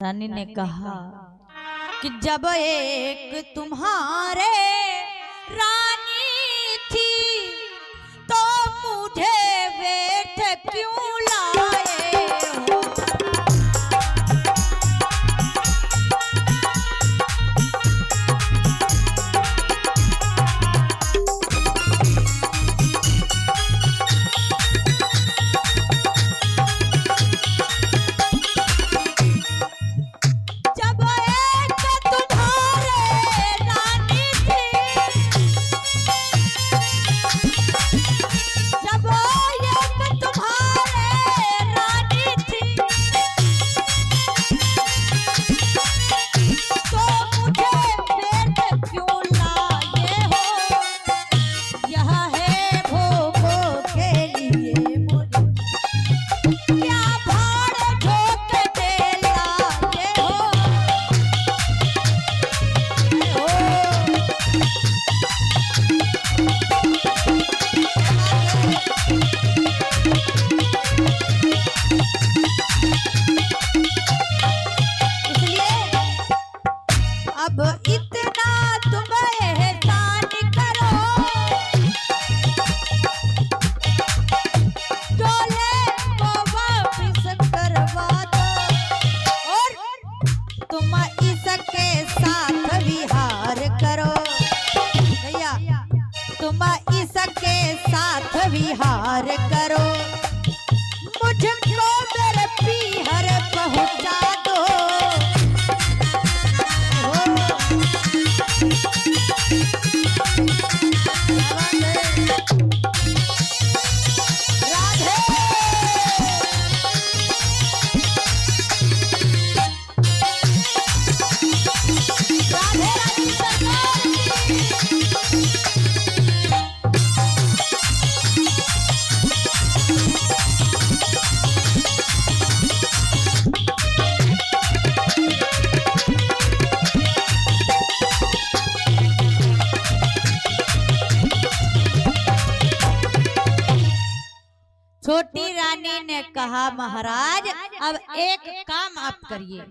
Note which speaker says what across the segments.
Speaker 1: रानी ने कहा कि जब एक तुम्हारे रानी थी तो मुझे वेठ क्यों लाए हो। विहार करो मुझको मेरे पीहर पहुंचा दो। छोटी रानी ने कहा महाराज अब एक काम आप करिए,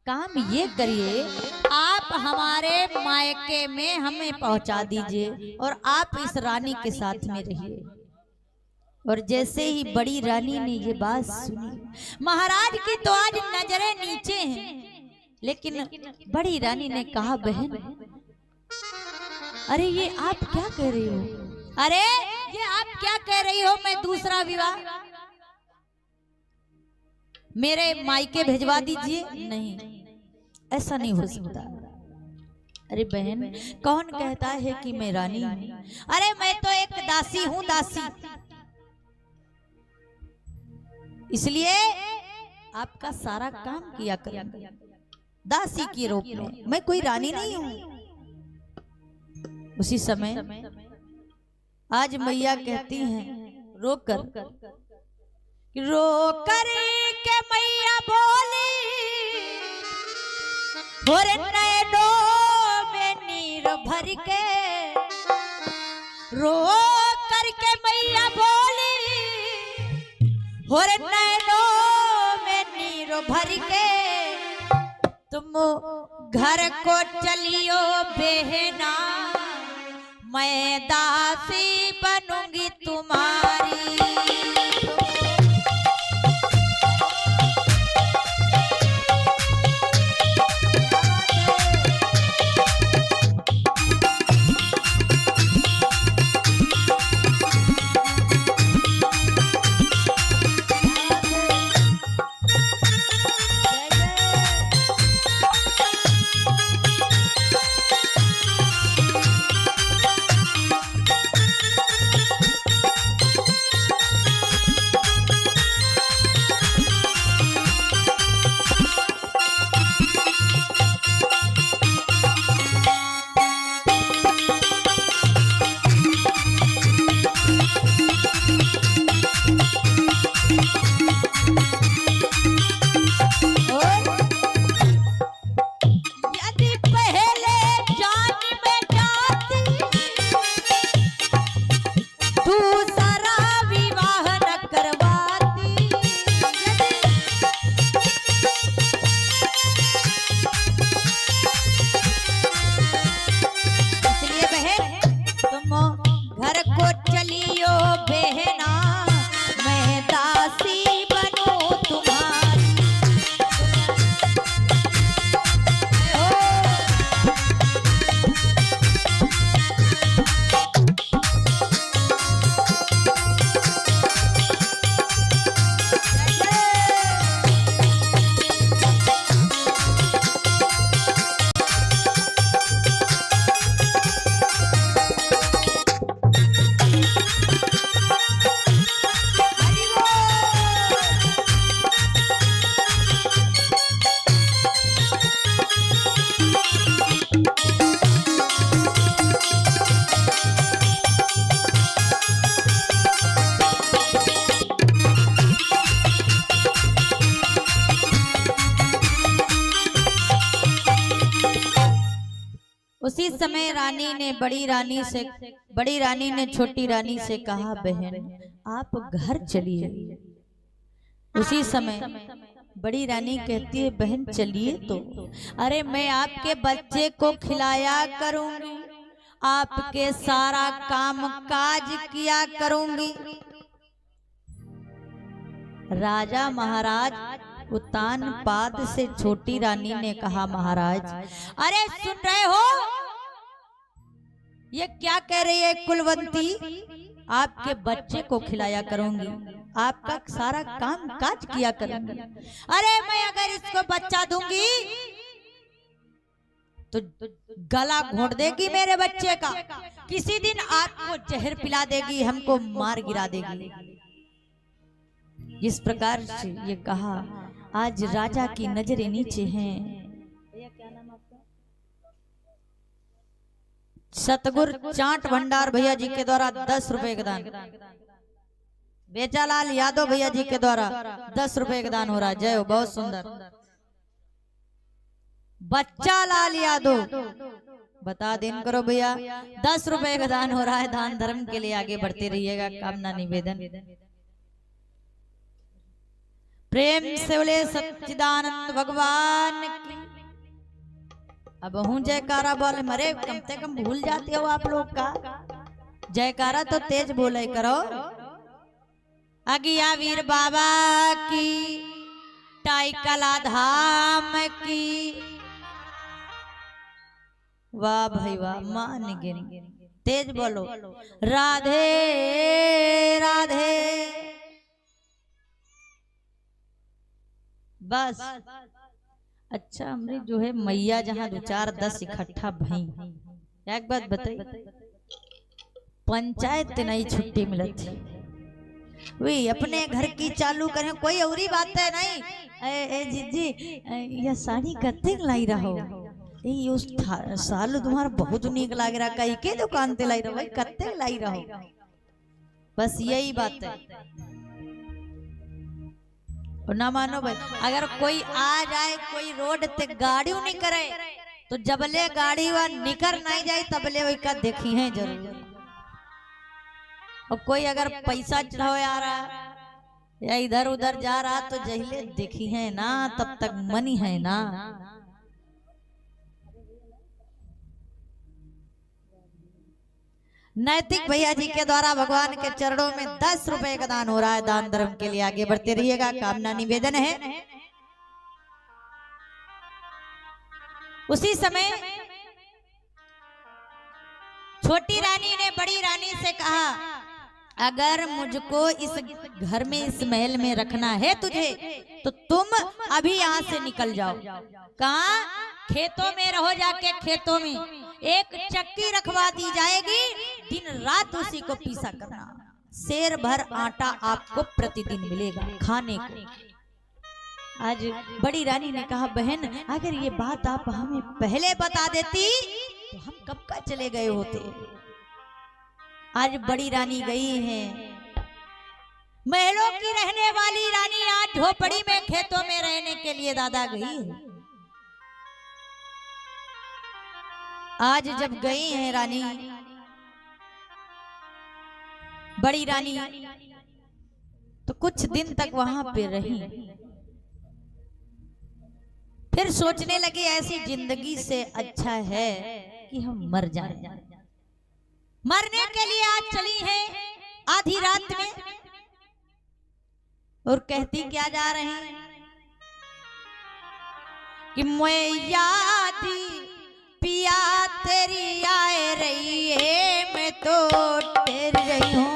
Speaker 1: काम ये करिए आप हमारे मायके में हमें पहुंचा दीजिए और आप इस रानी के साथ में रहिए। और जैसे ही बड़ी रानी ने ये बात सुनी, महाराज की तो आज नजरें नीचे हैं, लेकिन बड़ी रानी ने कहा बहन अरे ये आप क्या कह रही हो, अरे ये आप क्या कह रही हो, मैं दूसरा विवाह मेरे मायके भिजवा दीजिए। नहीं ऐसा नहीं हो सकता। अरे बहन कौन कहता है कि मैं रानी हूं, अरे मैं तो एक दासी हूं, दासी, इसलिए आपका सारा काम किया करूंगा दासी के रूप में, मैं कोई रानी नहीं हूं। उसी समय आज मैया कहती हैं रोकर रोकर के मैया बोली और नैनों में नीर भर के, रो करके मैया बोली और नैनों में नीर भर के, तुम घर को चलियो बहना मैं दासी बनूंगी तुम्हारी। उसी समय बड़ी रानी ने छोटी रानी से कहा, बहन आप घर चलिए। उसी समय बड़ी रानी कहती है, बहन चलिए तो। अरे मैं आपके बच्चे को खिलाया करूंगी, आपके सारा काम काज किया करूंगी। राजा महाराज उतान पाद से छोटी रानी ने कहा, महाराज अरे सुन रहे हो, ये क्या कह रही है कुलवंती? आपके बच्चे को खिलाया करूंगी, आपका सारा काम काज किया करूंगी। अरे मैं अगर इसको बच्चा दूंगी तो गला घोंट देगी मेरे बच्चे का, किसी दिन आपको जहर पिला देगी, हमको मार गिरा देगी। इस प्रकार से ये कहा। आज राजा की नजरें नीचे हैं। सतगुर चाट भंडार भैया जी के द्वारा 10 रुपए का दान, बेचालाल यादव भैया जी के द्वारा 10 रुपए का दान हो रहा है। जय हो, बहुत सुंदर। बच्चा लाल यादव बता दिन करो भैया, 10 रुपए का दान हो रहा है। दान धर्म के लिए आगे बढ़ते रहिएगा, कामना निवेदन। प्रेम से बोले सच्चिदानंद भगवान की। अब हूँ जयकारा बोले, मरे कम से कम भूल जाते हो आप लोग का। जयकारा तो तेज बोले करो। अगिया वीर बाबा की, टाइकला धाम की। वाह भाई वाह, मान गिन तेज बोलो। राधे राधे। बस अच्छा, हमरे जो है मैया जहाँ 2 4 10 इकट्ठा भई। एक बात बताई, पंचायत नहीं छुट्टी मिलती, वही अपने घर की चालू करें, कोई औरी बात है नहीं। जीजी यह साड़ी कत्ते लाई रहो, उस साल तुम्हारा बहुत नीक लाग रहा, कई के दुकान ते लाई रहो, भाई कत्ते लाई रहो। बस यही बात है। और ना मानो भाई, अगर कोई आ जाए, कोई रोड ते गाड़ी नहीं करे, तो जबले गाड़ी वह निकर नहीं जाए तबले वही का देखी है जरूर। और कोई अगर पैसा चढ़ाओ आ रहा या इधर उधर जा रहा तो जहिले देखी है ना, तब तक मनी है ना। नैतिक भैया जी के द्वारा भगवान के चरणों में 10 रुपए का दान हो रहा है। दान धर्म के लिए आगे बढ़ते रहिएगा, कामना निवेदन है। उसी समय छोटी रानी ने बड़ी रानी से कहा, अगर मुझको इस घर में, इस महल में रखना है तुझे, तो तुम अभी यहाँ से निकल जाओ। कहाँ? खेतों में रहो, जाके खेतों में एक चक्की रखवा दी जाएगी, दिन रात उसी को पीसा करना। शेर भर आटा आपको प्रतिदिन मिलेगा खाने को। आज बड़ी रानी ने कहा, बहन अगर ये बात आप हमें पहले बता देती तो हम कब का चले गए होते। आज बड़ी रानी गई है, महलों की रहने वाली रानी आज झोपड़ी में, खेतों में रहने के लिए दादा गई है। आज जब गई है रानी, बड़ी रानी, तो कुछ दिन तक वहां पे रही। फिर सोचने लगी, ऐसी जिंदगी से अच्छा है कि हम मर जाएं। मरने के लिए आज चली है आधी रात में, और कहती क्या जा रहे हैं कि मैया पिया तेरी आए रही है, मैं तो ठहर रही हूँ।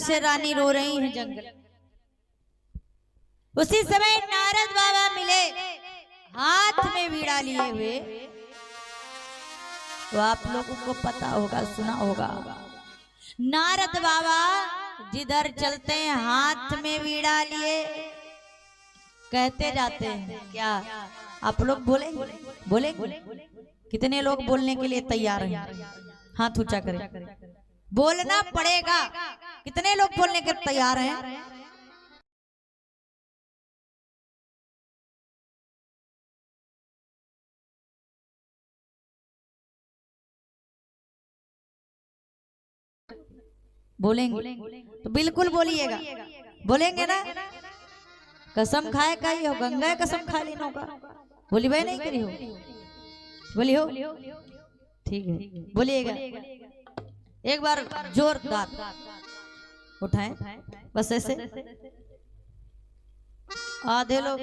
Speaker 1: से रानी रो रही हैं जंगल। उसी समय नारद बाबा मिले, हाथ में वीणा लिए हुए। तो आप लोगों को पता होगा, सुना होगा, नारद बाबा जिधर चलते हैं हाथ में वीणा लिए कहते जाते हैं। क्या आप लोग बोलेंगे? बोलेंगे? कितने लोग बोलने के लिए तैयार हैं? हाथ ऊंचा करें। बोलना पड़ेगा। कितने लोग बोलने के तैयार हैं? बोलेंगे तो बिल्कुल बोलिएगा। बोलेंगे ना? कसम खाए का ही हो, गंगा कसम खा लेना होगा। बोली भाई नहीं करी हो? बोली हो? ठीक है, बोलिएगा एक बार जोरदार उठाएं, बस ऐसे। आधे लोग